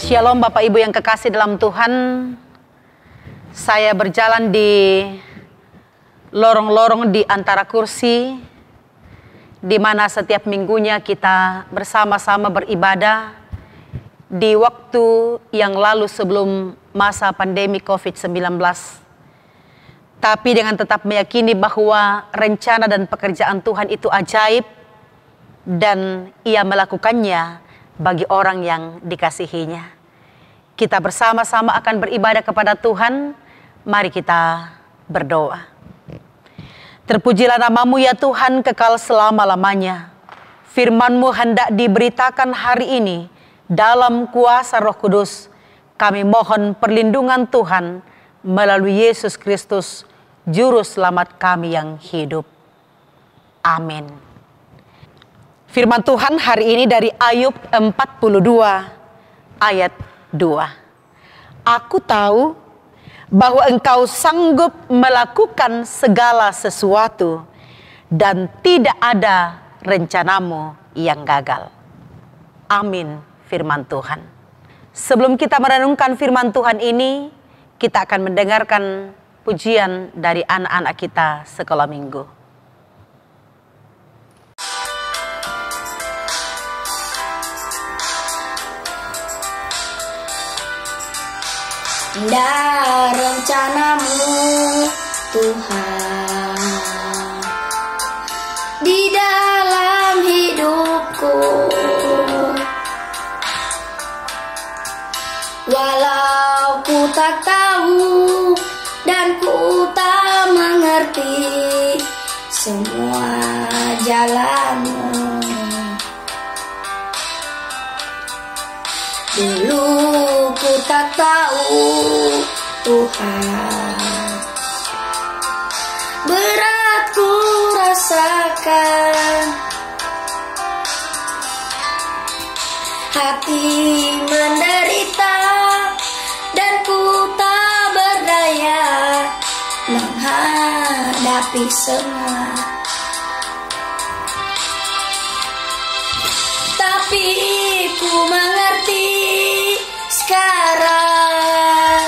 Shalom Bapak Ibu yang kekasih dalam Tuhan. Saya berjalan di lorong-lorong di antara kursi, di mana setiap minggunya kita bersama-sama beribadah di waktu yang lalu sebelum masa pandemi COVID-19. Tapi dengan tetap meyakini bahwa rencana dan pekerjaan Tuhan itu ajaib dan Ia melakukannya bagi orang yang dikasihinya. Kita bersama-sama akan beribadah kepada Tuhan. Mari kita berdoa. Terpujilah nama-Mu ya Tuhan kekal selama-lamanya. Firman-Mu hendak diberitakan hari ini dalam kuasa Roh Kudus. Kami mohon perlindungan Tuhan melalui Yesus Kristus, Juru Selamat kami yang hidup. Amin. Firman Tuhan hari ini dari Ayub 42 ayat 2. Aku tahu bahwa Engkau sanggup melakukan segala sesuatu dan tidak ada rencanamu yang gagal. Amin firman Tuhan. Sebelum kita merenungkan firman Tuhan ini, kita akan mendengarkan pujian dari anak-anak kita sekolah minggu. Indah rencanamu Tuhan di dalam hidupku, walau ku tak tahu dan ku tak mengerti semua jalanmu. Dulu ku tak tahu Tuhan, berat ku rasakan, hati menderita dan ku tak berdaya menghadapi semua. Tapi ku mengerti sekarang,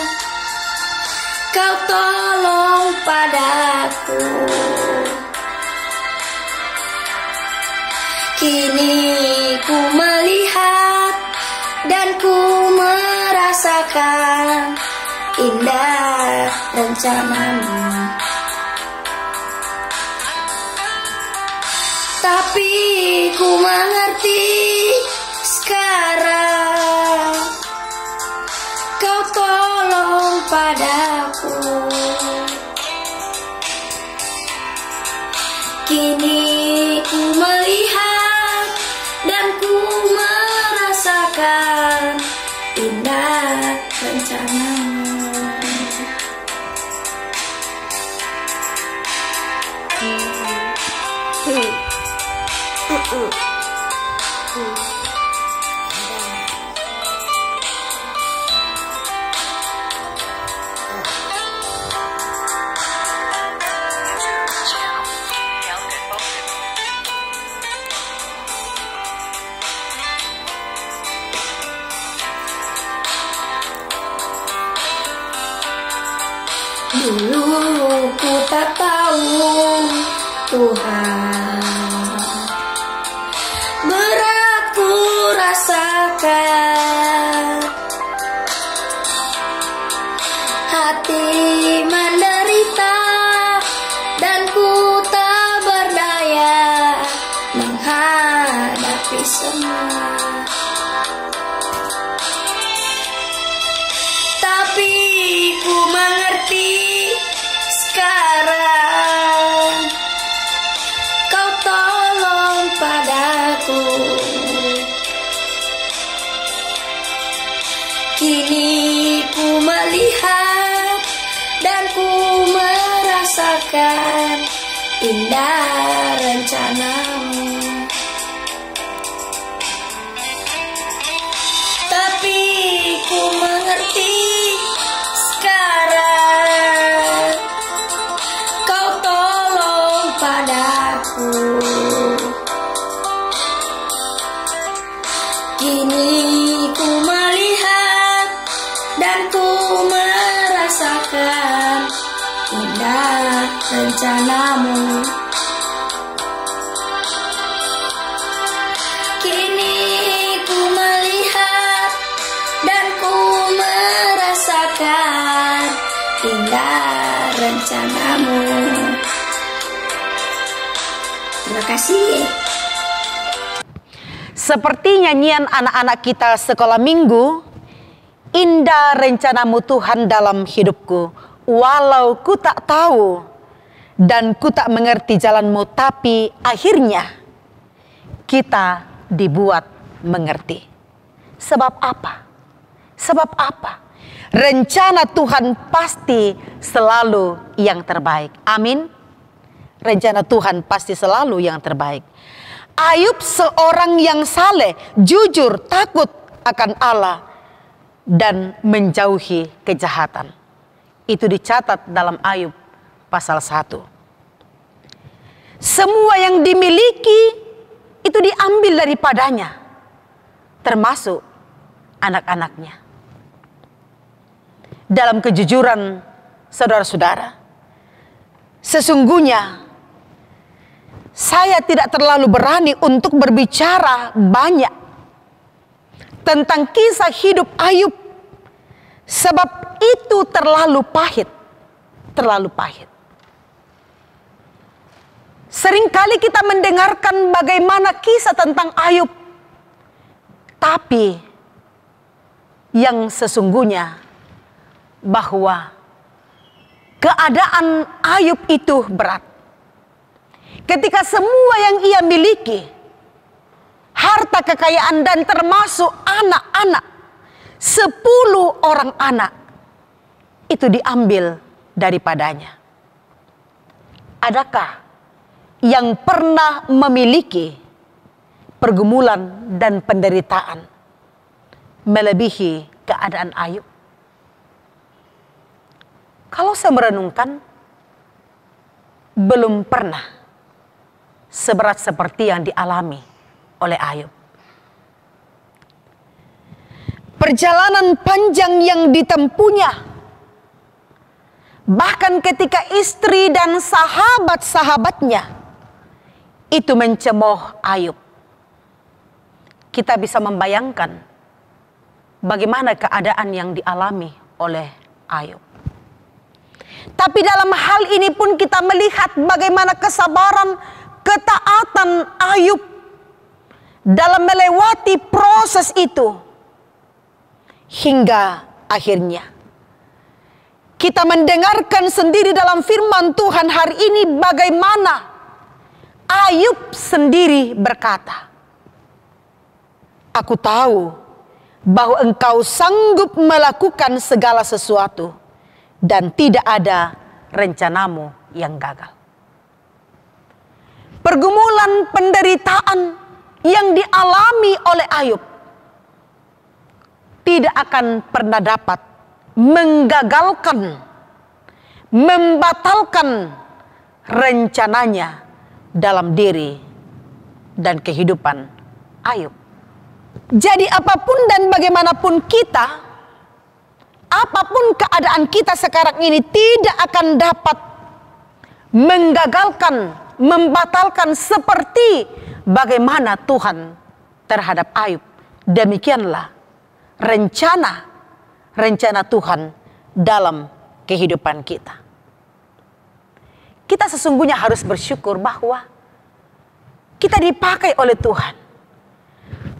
Kau tolong padaku. Kini ku melihat dan ku merasakan indah rencanamu. Tapi ku mengerti sekarang, Kau tolong padaku. Kini ku melihat dan ku merasakan indah rencanamu. Dulu ku tak tahu Tuhan, berat ku rasakan, hati menderita dan ku tak berdaya menghadapi semua. Tapi ku mengerti sekarang, Kau tolong padaku. Kini ku melihat dan ku merasakan indah rencanamu. Tapi ku mengerti sekarang, Kau tolong padaku. Kini ku melihat rencanamu. Kini ku melihat dan ku merasakan indah rencanamu. Terima kasih. Seperti nyanyian anak-anak kita sekolah minggu, indah rencanamu Tuhan dalam hidupku, walau ku tak tahu dan ku tak mengerti jalanmu, tapi akhirnya kita dibuat mengerti. Sebab apa? Sebab apa? Rencana Tuhan pasti selalu yang terbaik. Amin. Rencana Tuhan pasti selalu yang terbaik. Ayub seorang yang saleh, jujur, takut akan Allah dan menjauhi kejahatan. Itu dicatat dalam Ayub pasal 1. Semua yang dimiliki itu diambil daripadanya, termasuk anak-anaknya. Dalam kejujuran saudara-saudara, sesungguhnya saya tidak terlalu berani untuk berbicara banyak tentang kisah hidup Ayub, sebab itu terlalu pahit, terlalu pahit. Seringkali kita mendengarkan bagaimana kisah tentang Ayub, tapi yang sesungguhnya bahwa keadaan Ayub itu berat. Ketika semua yang ia miliki, harta kekayaan dan termasuk anak-anak, 10 orang anak, itu diambil daripadanya. Adakah yang pernah memiliki pergumulan dan penderitaan melebihi keadaan Ayub? Kalau saya merenungkan, belum pernah seberat seperti yang dialami oleh Ayub. Perjalanan panjang yang ditempuhnya, bahkan ketika istri dan sahabat-sahabatnya itu mencemooh Ayub, kita bisa membayangkan bagaimana keadaan yang dialami oleh Ayub. Tapi dalam hal ini pun kita melihat bagaimana kesabaran, ketaatan Ayub dalam melewati proses itu hingga akhirnya. Kita mendengarkan sendiri dalam firman Tuhan hari ini bagaimana Ayub sendiri berkata, "Aku tahu bahwa Engkau sanggup melakukan segala sesuatu dan tidak ada rencanamu yang gagal." Pergumulan penderitaan yang dialami oleh Ayub tidak akan pernah dapat menggagalkan, membatalkan rencananya dalam diri dan kehidupan Ayub. Jadi apapun dan bagaimanapun kita, apapun keadaan kita sekarang ini tidak akan dapat menggagalkan, membatalkan seperti bagaimana Tuhan terhadap Ayub. Demikianlah rencana Tuhan dalam kehidupan kita. Kita sesungguhnya harus bersyukur bahwa kita dipakai oleh Tuhan.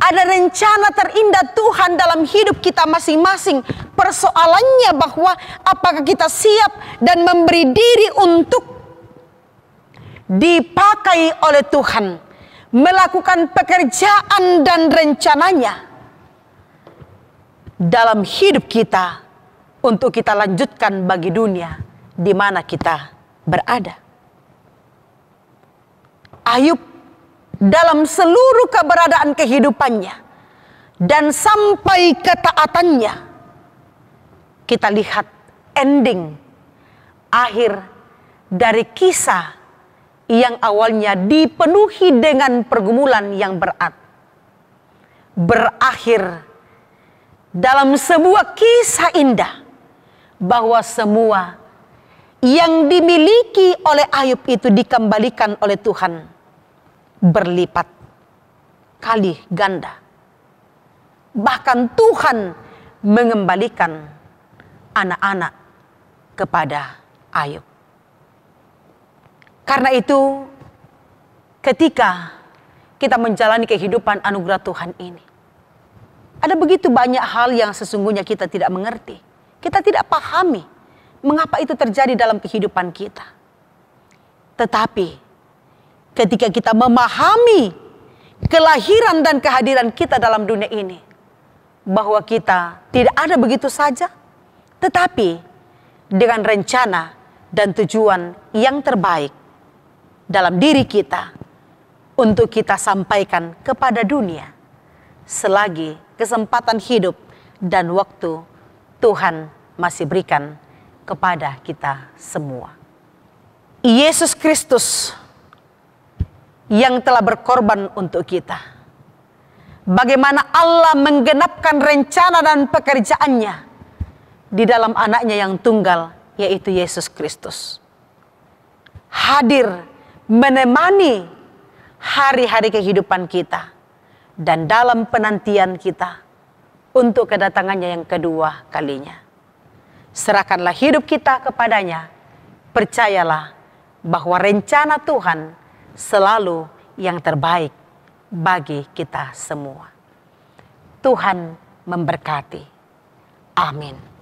Ada rencana terindah Tuhan dalam hidup kita masing-masing. Persoalannya bahwa apakah kita siap dan memberi diri untuk dipakai oleh Tuhan, melakukan pekerjaan dan rencananya dalam hidup kita untuk kita lanjutkan bagi dunia di mana kita berada. Ayub dalam seluruh keberadaan kehidupannya dan sampai ketaatannya, kita lihat ending akhir dari kisah yang awalnya dipenuhi dengan pergumulan yang berat, berakhir dalam sebuah kisah indah bahwa semua yang dimiliki oleh Ayub itu dikembalikan oleh Tuhan berlipat kali ganda. Bahkan Tuhan mengembalikan anak-anak kepada Ayub. Karena itu, ketika kita menjalani kehidupan anugerah Tuhan ini, ada begitu banyak hal yang sesungguhnya kita tidak mengerti. Kita tidak pahami mengapa itu terjadi dalam kehidupan kita. Tetapi ketika kita memahami kelahiran dan kehadiran kita dalam dunia ini, bahwa kita tidak ada begitu saja, tetapi dengan rencana dan tujuan yang terbaik dalam diri kita untuk kita sampaikan kepada dunia selagi kesempatan hidup dan waktu Tuhan masih berikan kepada kita semua. Yesus Kristus yang telah berkorban untuk kita. Bagaimana Allah menggenapkan rencana dan pekerjaannya di dalam anaknya yang tunggal, yaitu Yesus Kristus. Hadir menemani hari-hari kehidupan kita dan dalam penantian kita untuk kedatangannya yang kedua kalinya. Serahkanlah hidup kita kepadanya. Percayalah bahwa rencana Tuhan selalu yang terbaik bagi kita semua. Tuhan memberkati. Amin.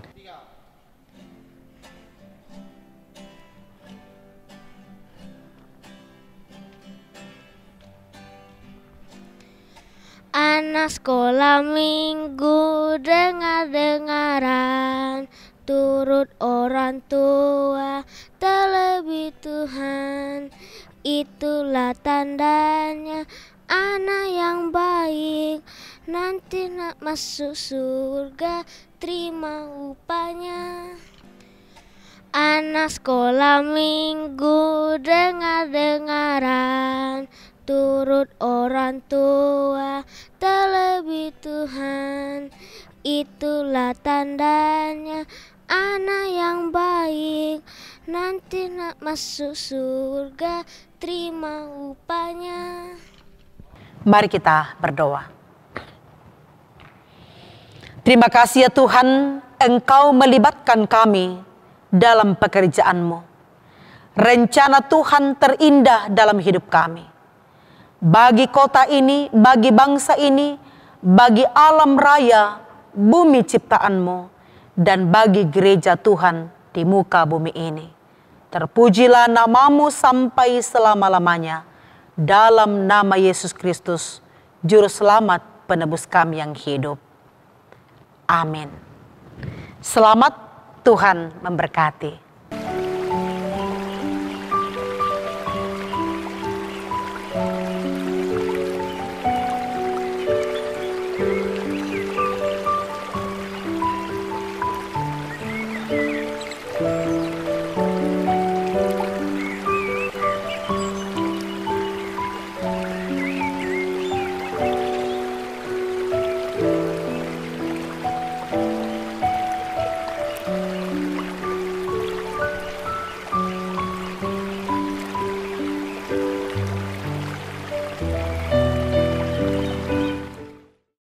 Anak sekolah minggu dengar-dengaran, turut orang tua terlebih Tuhan. Itulah tandanya anak yang baik, nanti nak masuk surga terima upahnya. Anak sekolah minggu dengar-dengaran, turut orang tua terlebih Tuhan. Itulah tandanya anak yang baik, nanti nak masuk surga terima upahnya. Mari kita berdoa. Terima kasih ya Tuhan, Engkau melibatkan kami dalam pekerjaan-Mu. Rencana Tuhan terindah dalam hidup kami. Bagi kota ini, bagi bangsa ini, bagi alam raya, bumi ciptaan-Mu, dan bagi gereja Tuhan di muka bumi ini. Terpujilah nama-Mu sampai selama-lamanya. Dalam nama Yesus Kristus, Juru Selamat penebus kami yang hidup. Amin. Selamat, Tuhan memberkati.